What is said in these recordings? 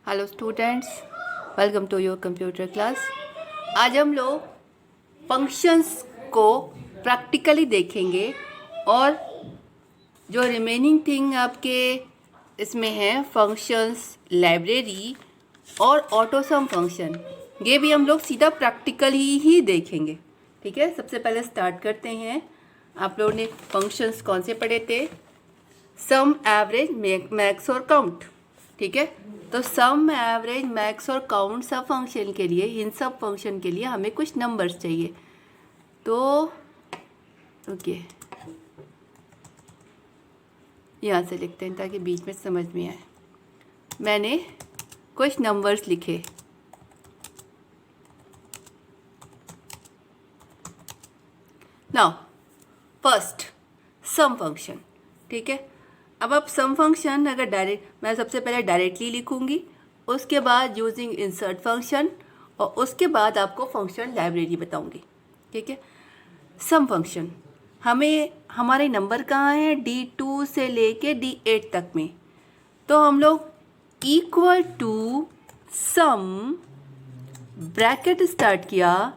Hello students, welcome to your computer class. आज हम लोग फंक्शंस को प्रैक्टिकली देखेंगे और जो रिमेनिंग थिंग आपके इसमें है फंक्शंस, लाइब्रेरी और ऑटोसम फंक्शन, ये भी हम लोग सीधा प्रैक्टिकली ही देखेंगे। ठीक है, सबसे पहले स्टार्ट करते हैं। आप लोगों ने फंक्शंस कौन से पढ़े थे? सम, एवरेज, मैक्स और काउंट। ठीक है, तो सम, एवरेज, मैक्स और काउंट सब फंक्शन के लिए, इन सब फंक्शन के लिए हमें कुछ नंबर्स चाहिए। तो ओके, यहाँ से लिखते हैं ताकि बीच में समझ में आए। मैंने कुछ नंबर्स लिखे। नाउ फर्स्ट सम फंक्शन। ठीक है, अब आप सम फंक्शन अगर मैं सबसे पहले डायरेक्टली लिखूंगी, उसके बाद यूजिंग इंसर्ट फंक्शन, और उसके बाद आपको फंक्शन लाइब्रेरी बताऊंगी। ठीक है, सम फंक्शन हमें हमारे नंबर कहाँ हैं? D2 से लेके D8 तक में। तो हम लोग equal to sum, bracket start किया,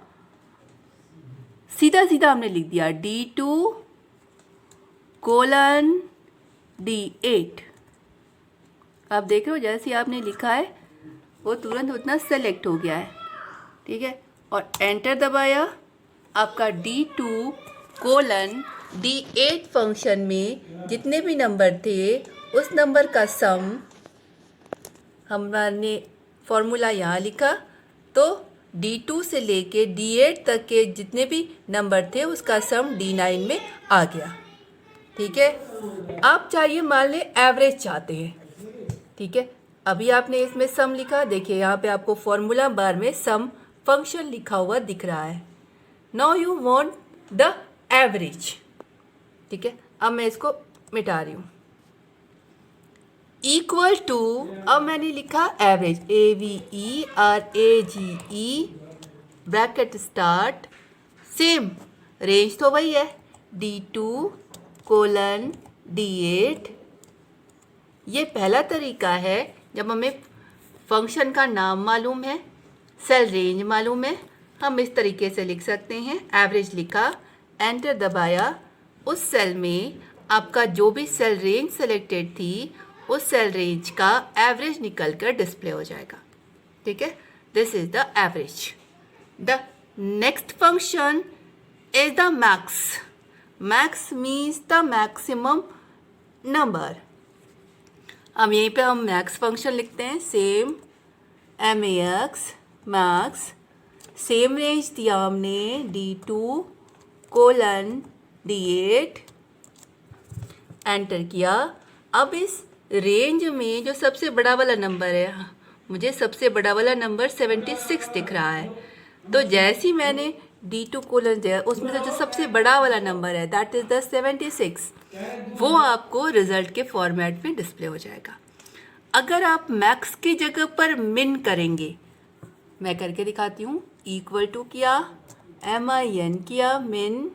सीधा सीधा हमने लिख दिया D2 कोलन D8। आप देख रहे हो जैसे आपने लिखा है वो तुरंत उतना सेलेक्ट हो गया है। ठीक है, और एंटर दबाया, आपका D2 कोलन D8 फंक्शन में जितने भी नंबर थे उस नंबर का सम हमने फॉर्मूला यहाँ लिखा। तो D2 से लेके D8 तक के जितने भी नंबर थे उसका सम D9 में आ गया। ठीक है, आप चाहिए मान ले एवरेज चाहते हैं। ठीक है, अभी आपने इसमें सम लिखा, देखिए यहाँ पे आपको फॉर्मूला बार में सम फंक्शन लिखा हुआ दिख रहा है। Now you want the average. ठीक है, अब मैं इसको मिटा रही हूँ। इक्वल टू, अब मैंने लिखा average, AVERAGE, bracket start, same range तो वही है D2 कोलन D8। ये पहला तरीका है जब हमें फंक्शन का नाम मालूम है, सेल रेंज मालूम है, हम इस तरीके से लिख सकते हैं। एवरेज लिखा, एंटर दबाया, उस सेल में आपका जो भी सेल रेंज सेलेक्टेड थी उस सेल रेंज का एवरेज निकल कर डिस्प्ले हो जाएगा। ठीक है, this is the average. The next function is the max. Max means the maximum number. अब यहीं पे हम मैक्स फंक्शन लिखते हैं, same MAX, max, same range दिया हमने D2 कोलन D8, एंटर किया। अब इस रेंज में जो सबसे बड़ा वाला नंबर है, मुझे सबसे बड़ा वाला नंबर 76 दिख रहा है। तो जैसे ही मैंने D2 कोलन दिया, उसमें से जो सबसे बड़ा वाला नंबर है दैट इज द 76, वो आपको रिजल्ट के फॉर्मेट में डिस्प्ले हो जाएगा। अगर आप मैक्स की जगह पर मिन करेंगे, मैं करके दिखाती हूँ। इक्वल टू किया, MIN किया, मिन,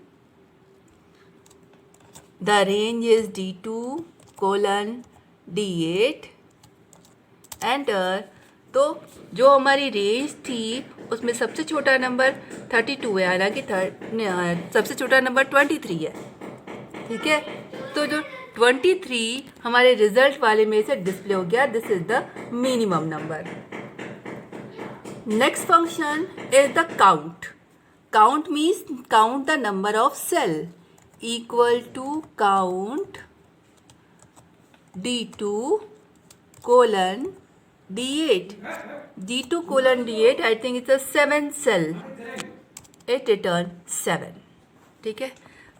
the range is D2 colon D8, enter. तो जो हमारी रेंज थी उसमें सबसे छोटा नंबर 32 है, हालांकि सबसे छोटा नंबर 23 है। ठीक है, तो जो 23 हमारे रिजल्ट वाले में से डिस्प्ले हो गया, this is the minimum number. Next function is the count. Count means count the number of cell, equal to count D2 colon D8। D2 colon D8 I think it's a 7 cell, it return 7। ठीक है,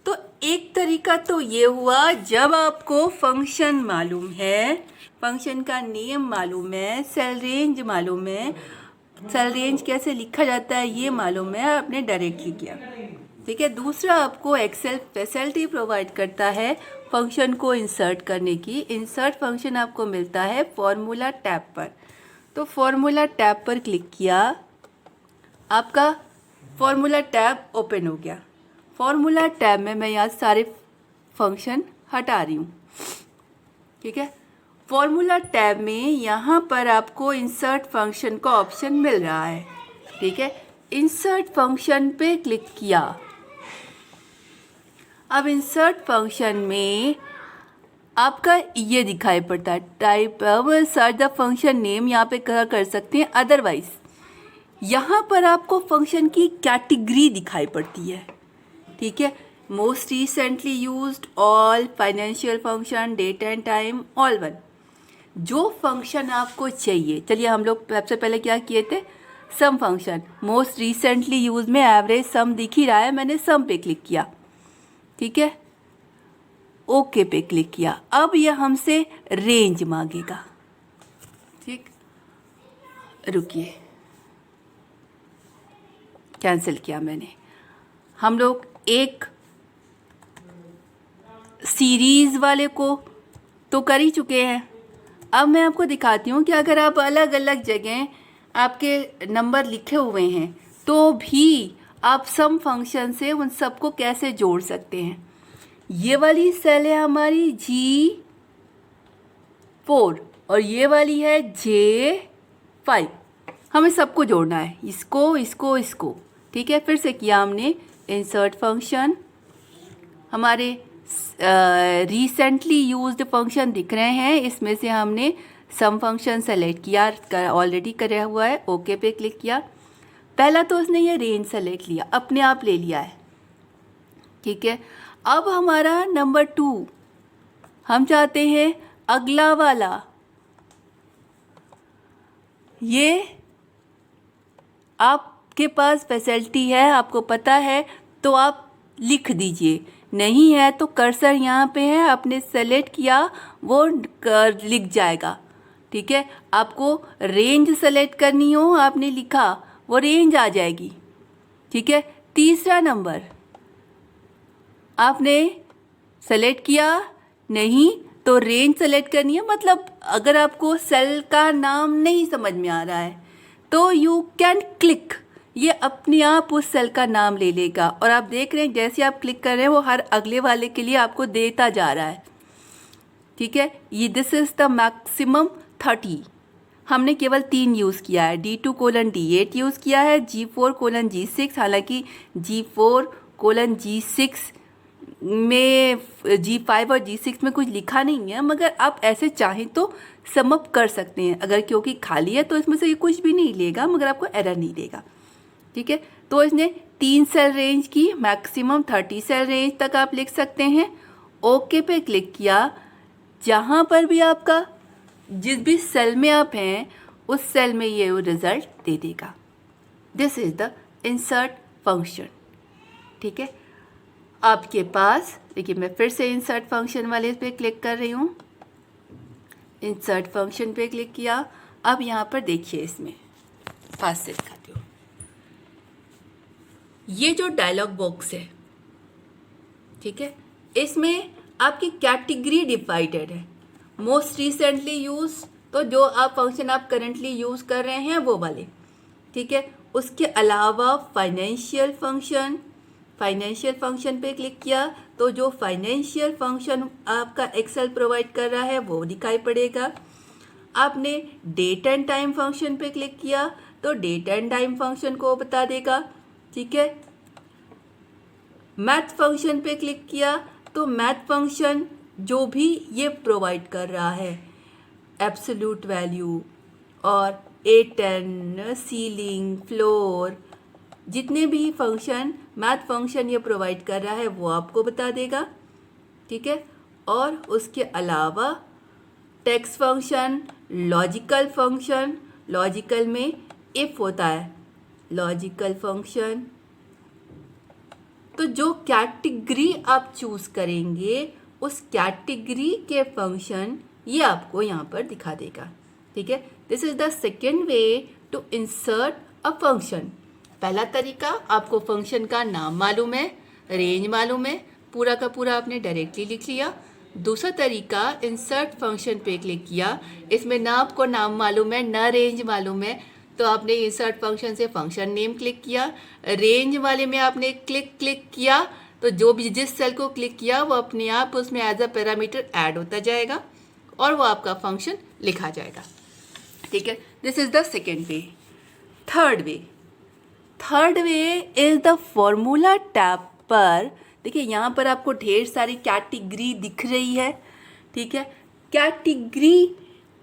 तो एक तरीका तो ये हुआ जब आपको फंक्शन मालूम है, फंक्शन का नेम मालूम है, सेल रेंज मालूम है, सेल रेंज कैसे लिखा जाता है ये मालूम है, आपने डायरेक्टली किया। ठीक है, दूसरा आपको एक्सेल फैसिलिटी प्रोवाइड करता है फंक्शन को इंसर्ट करने की। इंसर्ट फंक्शन आपको मिलता है फॉर्मूला टैब पर। तो फॉर्मूला टैब पर क्लिक किया, आपका फॉर्मूला टैब ओपन हो गया। फॉर्मूला टैब में मैं यहाँ सारे फंक्शन हटा रही हूँ। ठीक है, फॉर्मूला टैब में यहाँ पर आपको इंसर्ट फंक्शन का ऑप्शन मिल रहा है, ठीक है। इंसर्ट फंक्शन पे क्लिक किया। अब इंसर्ट फंक्शन में आपका ये दिखाई पड़ता है, टाइप अब सर्च द फंक्शन नेम, यहाँ पे कर सकते हैं। अदरवाइज यहाँ पर आपको फंक्शन की कैटेगरी दिखाई पड़ती है, ठीक है। Most recently used, all, financial function, date and time, all one. जो फंक्शन आपको चाहिए, चलिए हम लोग सबसे पहले क्या किए थे, सम फंक्शन। मोस्ट रिसेंटली यूज में एवरेज सम दिख ही रहा है, मैंने सम पे क्लिक किया, ठीक है। ओके पे क्लिक किया। अब यह हमसे रेंज मांगेगा, ठीक। रुकिए, कैंसिल किया मैंने। हम लोग एक सीरीज वाले को तो कर ही चुके हैं। अब मैं आपको दिखाती हूँ कि अगर आप अलग अलग जगह आपके नंबर लिखे हुए हैं तो भी आप सम फंक्शन से उन सबको कैसे जोड़ सकते हैं। ये वाली सेल है हमारी G4 और ये वाली है J5। हमें सबको जोड़ना है, इसको इसको इसको, ठीक है। फिर से किया हमने इंसर्ट फंक्शन, हमारे रिसेंटली यूज्ड फंक्शन दिख रहे हैं, इसमें से हमने सम फंक्शन सेलेक्ट किया, ऑलरेडी करा हुआ है। ओके पे क्लिक किया। पहला तो उसने ये रेंज सेलेक्ट लिया, अपने आप ले लिया है, ठीक है। अब हमारा नंबर 2, हम चाहते हैं अगला वाला, ये आपके पास फैसिलिटी है, आपको पता है तो आप लिख दीजिए, नहीं है तो कर्सर यहाँ पे है, आपने सेलेक्ट किया वो लिख जाएगा, ठीक है। आपको रेंज सेलेक्ट करनी हो, आपने लिखा वो रेंज आ जाएगी, ठीक है। तीसरा नंबर आपने सेलेक्ट किया, नहीं तो रेंज सेलेक्ट करनी है। मतलब अगर आपको सेल का नाम नहीं समझ में आ रहा है तो यू कैन क्लिक, ये अपने आप उस सेल का नाम ले लेगा। और आप देख रहे हैं जैसे आप क्लिक कर रहे हैं वो हर अगले वाले के लिए आपको देता जा रहा है, ठीक है। ये दिस इज़ द मैक्सिमम 30। हमने केवल 3 यूज़ किया है, D2:D8 यूज़ किया है, G4:G6। हालांकि G4:G6 में G5 और G6 में कुछ लिखा नहीं है, मगर आप ऐसे चाहें तो समअप कर सकते हैं। अगर क्योंकि खाली है तो इसमें से ये कुछ भी नहीं लेगा, मगर आपको एरर नहीं देगा, ठीक है। तो इसने 3 सेल रेंज की, मैक्सिमम 30 सेल रेंज तक आप लिख सकते हैं। ओके पे क्लिक किया। जहाँ पर भी आपका जिस भी सेल में आप हैं उस सेल में ये रिजल्ट दे देगा। This is the insert function, ठीक है। आपके पास देखिए, मैं फिर से इंसर्ट फंक्शन वाले पे क्लिक कर रही हूँ। इंसर्ट फंक्शन पे क्लिक किया। अब यहाँ पर देखिए, इसमें फास्ट से दिखाती हूँ। ये जो डायलॉग बॉक्स है, ठीक है, इसमें आपकी कैटेगरी डिवाइडेड है। मोस्ट रिसेंटली यूज, तो जो आप फंक्शन आप करंटली यूज़ कर रहे हैं वो वाले, ठीक है। उसके अलावा फाइनेंशियल फंक्शन पे क्लिक किया तो जो फाइनेंशियल फंक्शन आपका एक्सेल प्रोवाइड कर रहा है वो दिखाई पड़ेगा। आपने डेट एंड टाइम फंक्शन पे क्लिक किया तो डेट एंड टाइम फंक्शन को बता देगा, ठीक है। मैथ फंक्शन पे क्लिक किया तो मैथ फंक्शन जो भी ये प्रोवाइड कर रहा है, एब्सोल्यूट वैल्यू और A10, सीलिंग, फ्लोर, जितने भी फंक्शन मैथ फंक्शन ये प्रोवाइड कर रहा है वो आपको बता देगा, ठीक है। और उसके अलावा text function, logical function, logical में इफ होता है, लॉजिकल फंक्शन, तो जो कैटेगरी आप चूज करेंगे उस कैटेगरी के फंक्शन ये आपको यहाँ पर दिखा देगा, ठीक है। This is the second way to insert a function. पहला तरीका, आपको फंक्शन का नाम मालूम है, रेंज मालूम है, पूरा का पूरा आपने डायरेक्टली लिख लिया। दूसरा तरीका, इंसर्ट फंक्शन पे क्लिक किया, इसमें ना आपको नाम मालूम है ना रेंज मालूम है, तो आपने इंसर्ट फंक्शन से फंक्शन नेम क्लिक किया। रेंज वाले में आपने क्लिक किया तो जो भी जिस सेल को क्लिक किया वो अपने आप उसमें एज अ पैरामीटर ऐड होता जाएगा। और वो आपका फंक्शन लिखा जाएगा। ठीक है, this is the second way. Third way is the formula tab पर। देखिए यहाँ पर आपको ढेर सारी कैटेगरी दिख रही है। ठीक है, कैटेगरी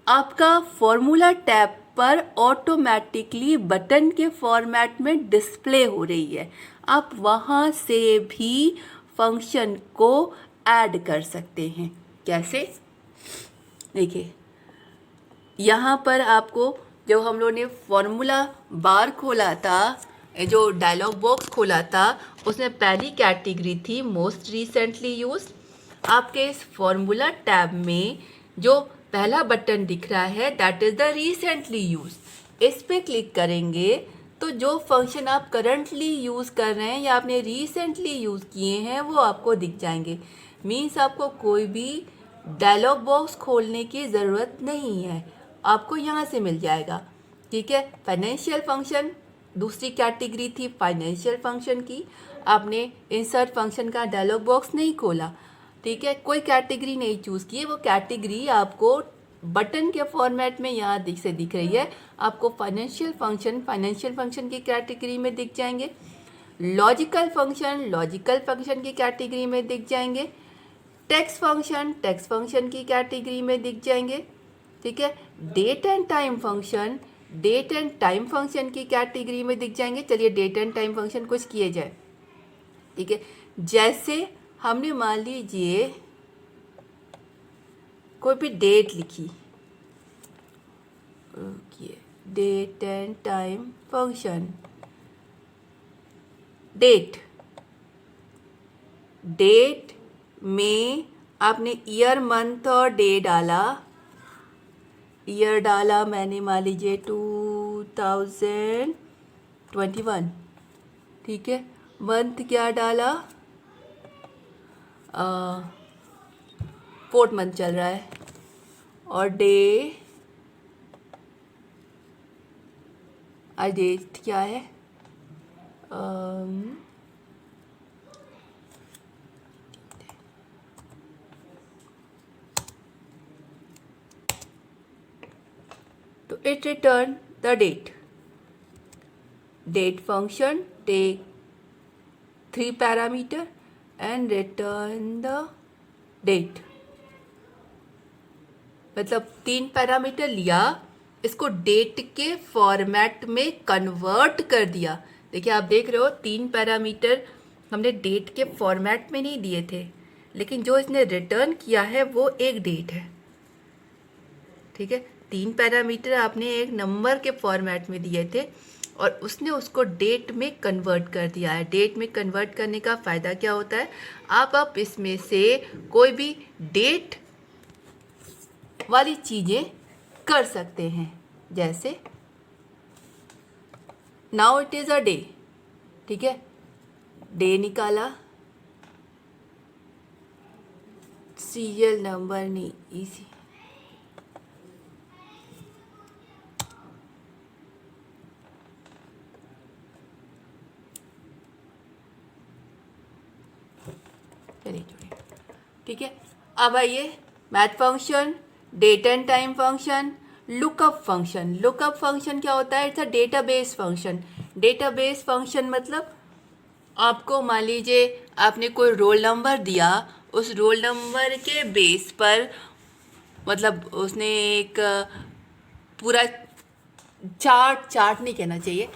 आपका फॉर्मूला टैब पर ऑटोमेटिकली बटन के फॉर्मेट में डिस्प्ले हो रही है। आप वहाँ से भी फंक्शन को ऐड कर सकते हैं। कैसे? देखिए यहाँ पर आपको जब हम लोगों ने फॉर्मूला बार खोला था, जो डायलॉग बॉक्स खोला था, उसमें पहली कैटेगरी थी मोस्ट रिसेंटली यूज। आपके इस फॉर्मूला टैब में जो पहला बटन दिख रहा है that is the recently use. इस पे क्लिक करेंगे तो जो फंक्शन आप करंटली यूज़ कर रहे हैं या आपने रिसेंटली यूज़ किए हैं वो आपको दिख जाएंगे। मीन्स आपको कोई भी डायलॉग बॉक्स खोलने की ज़रूरत नहीं है, आपको यहाँ से मिल जाएगा। ठीक है, फाइनेंशियल फंक्शन दूसरी कैटेगरी थी फाइनेंशियल फंक्शन की। आपने इंसर्ट फंक्शन का डायलॉग बॉक्स नहीं खोला, ठीक है, कोई कैटेगरी नहीं चूज़ की, वो कैटेगरी आपको बटन के फॉर्मेट में यहाँ दिख रही है। आपको फाइनेंशियल फंक्शन की कैटेगरी में दिख जाएंगे। लॉजिकल फंक्शन की कैटेगरी में दिख जाएंगे। टेक्स्ट फंक्शन की कैटेगरी में दिख जाएंगे। ठीक है, डेट एंड टाइम फंक्शन की कैटेगरी में दिख जाएंगे। चलिए डेट एंड टाइम फंक्शन कुछ किए जाए। ठीक है, जैसे हमने मान लीजिए कोई भी डेट लिखी, date and time function, date में आपने ईयर मंथ और डे डाला। ईयर डाला मैंने मान लीजिए 2021। ठीक है, मंथ क्या डाला, 4th मंथ चल रहा है, और डे आज डेट क्या है, तो it return the date function take 3 parameter and return the date। मतलब 3 पैरामीटर लिया, इसको डेट के फॉर्मेट में कन्वर्ट कर दिया। देखिए आप देख रहे हो 3 पैरामीटर हमने डेट के फॉर्मेट में नहीं दिए थे, लेकिन जो इसने रिटर्न किया है वो एक डेट है। ठीक है, 3 पैरामीटर आपने एक नंबर के फॉर्मेट में दिए थे और उसने उसको डेट में कन्वर्ट कर दिया है। डेट में कन्वर्ट करने का फ़ायदा क्या होता है, आप इसमें से कोई भी डेट वाली चीज़ें कर सकते हैं। जैसे now it is a day. ठीक है, डे निकाला, सीरियल नंबर नहीं, इसी जुड़े। ठीक है, अब आइए math function, date and time function, lookup function क्या होता है, it's a database function. Database function मतलब आपको मान लीजिए आपने कोई रोल नंबर दिया, उस रोल नंबर के बेस पर मतलब उसने एक पूरा चार्ट नहीं कहना चाहिए,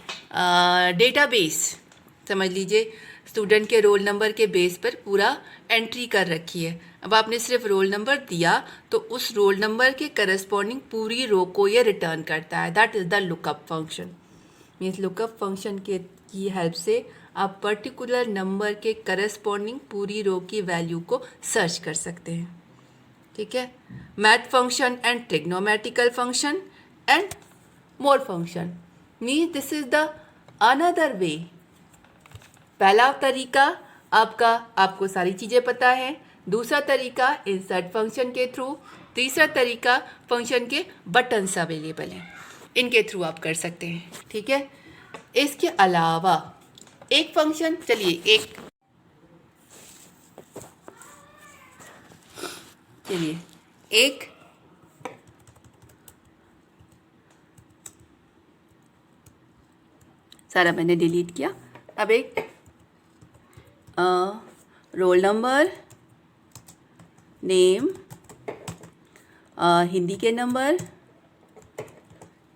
डेटाबेस समझ लीजिए, स्टूडेंट के रोल नंबर के बेस पर पूरा एंट्री कर रखी है। अब आपने सिर्फ रोल नंबर दिया तो उस रोल नंबर के करस्पॉन्डिंग पूरी रो को ये रिटर्न करता है। That is the lookup function. Means lookup function की हेल्प से आप पर्टिकुलर नंबर के करस्पॉन्डिंग पूरी रो की वैल्यू को सर्च कर सकते हैं। ठीक है, math function and trigonometrical function and more function means this is the another way. पहला तरीका आपको सारी चीज़ें पता है, दूसरा तरीका इंसर्ट फंक्शन के थ्रू, तीसरा तरीका फंक्शन के बटन्स अवेलेबल हैं, इनके थ्रू आप कर सकते हैं। ठीक है, इसके अलावा एक फंक्शन, चलिए एक सारा मैंने डिलीट किया। अब एक रोल नंबर, नेम, हिंदी के नंबर,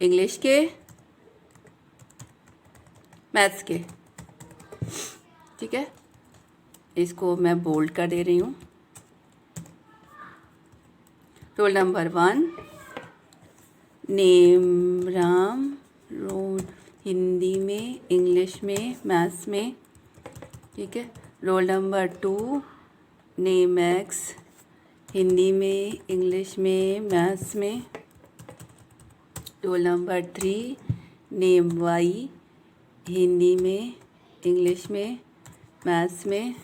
इंग्लिश के, मैथ्स के, ठीक है। इसको मैं बोल्ड कर दे रही हूँ। Roll number 1, name Ram, roll Hindi में, इंग्लिश में, मैथ्स में, ठीक है। Roll number 2, name X, Hindi में, इंग्लिश में, मैथ्स में। Roll number 3, name Y, Hindi में, इंग्लिश में, मैथ्स में,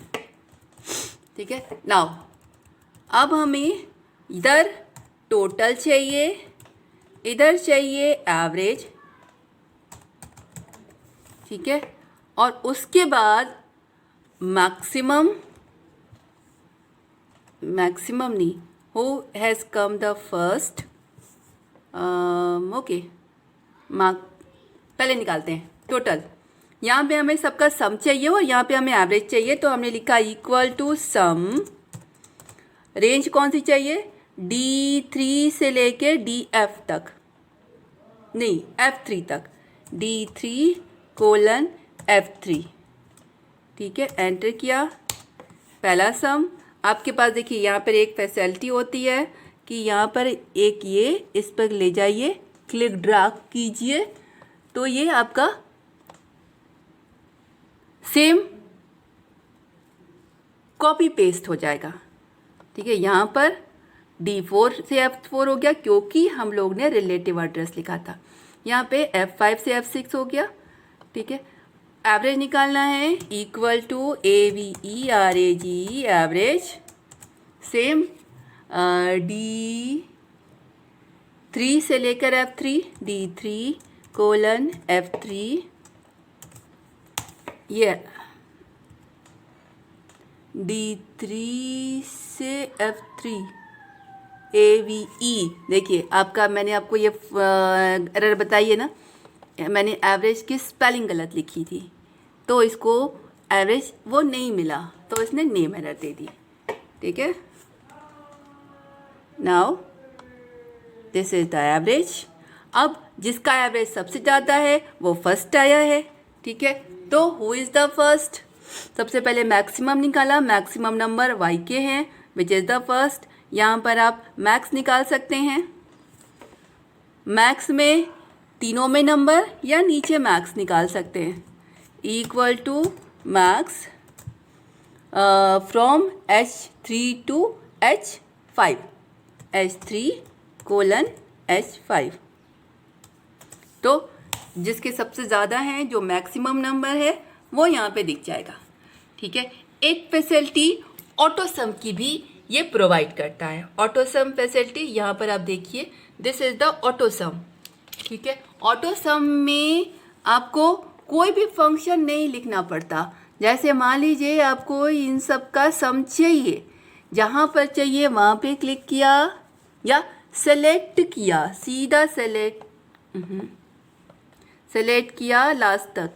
ठीक है। नाउ अब हमें इधर टोटल चाहिए, इधर चाहिए एवरेज, ठीक है। और उसके बाद मैक्सिमम नहीं, who has come the first, okay, पहले निकालते हैं टोटल। यहाँ पे हमें सबका सम चाहिए और यहाँ पे हमें एवरेज चाहिए, तो हमने लिखा इक्वल टू सम। रेंज कौन सी चाहिए? D3 से लेके DF तक, नहीं F3 तक, D3 कोलन F3, ठीक है। एंटर किया, पहला सम। आपके पास देखिए यहाँ पर एक फैसिलिटी होती है कि यहाँ पर एक ये इस पर ले जाइए, क्लिक ड्रैग कीजिए, तो ये आपका सेम कॉपी पेस्ट हो जाएगा, ठीक है। यहाँ पर D4 से F4 हो गया क्योंकि हम लोग ने रिलेटिव एड्रेस लिखा था। यहाँ पे F5 से F6 हो गया, ठीक है। एवरेज निकालना है, equal to AVERAGE average, same D3 से लेकर F3, D3 कोलन F3, ये D3 से F3 AVE। देखिए आपका, मैंने आपको ये एरर बताई है ना, मैंने एवरेज की स्पेलिंग गलत लिखी थी, तो इसको एवरेज वो नहीं मिला, तो इसने नेम एरर दे दी, ठीक है। Now this is the average. अब जिसका एवरेज सबसे ज़्यादा है वो फर्स्ट आया है, ठीक है। तो हु इज़ द फर्स्ट? सबसे पहले मैक्सिमम निकाला, मैक्सिमम नंबर वाई के हैं, विच इज़ द फर्स्ट। यहाँ पर आप मैक्स निकाल सकते हैं, मैक्स में तीनों में नंबर या नीचे मैक्स निकाल सकते हैं, equal to max from H3 to H5, H3 colon H5। तो जिसके सबसे ज़्यादा हैं, जो मैक्सिमम नंबर है, वो यहाँ पे दिख जाएगा, ठीक है। एक फैसिलिटी ऑटो सम की भी ये प्रोवाइड करता है, ऑटो सम फैसिलिटी। यहाँ पर आप देखिए, दिस इज़ द ऑटो सम, ठीक है। ऑटो सम में आपको कोई भी फंक्शन नहीं लिखना पड़ता। जैसे मान लीजिए आपको इन सब का सम चाहिए, जहाँ पर चाहिए वहाँ पे क्लिक किया या सेलेक्ट किया, सीधा सेलेक्ट किया लास्ट तक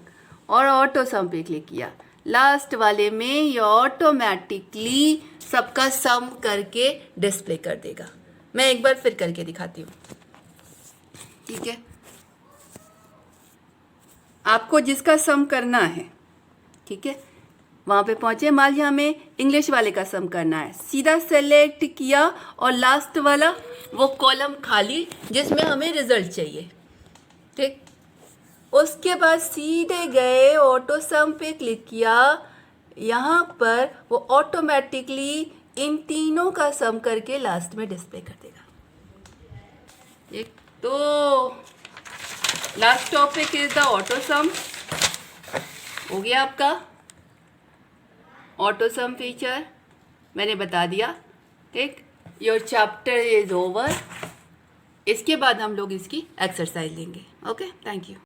और ऑटो सम पे क्लिक किया। लास्ट वाले में ये ऑटोमेटिकली सबका सम करके डिस्प्ले कर देगा। मैं एक बार फिर करके दिखाती हूँ, ठीक है। आपको जिसका सम करना है, ठीक है, वहाँ पे पहुँचे, मान लीजिए हमें इंग्लिश वाले का सम करना है, सीधा सेलेक्ट किया और लास्ट वाला वो कॉलम खाली जिसमें हमें रिजल्ट चाहिए, ठीक। उसके बाद सीधे गए ऑटो सम पे क्लिक किया, यहाँ पर वो ऑटोमेटिकली इन तीनों का सम करके लास्ट में डिस्प्ले कर देगा। एक तो last topic is the auto सम, हो गया आपका ऑटो सम फीचर, मैंने बता दिया, ठीक। Your chapter is over. इसके बाद हम लोग इसकी एक्सरसाइज लेंगे। Okay, thank you.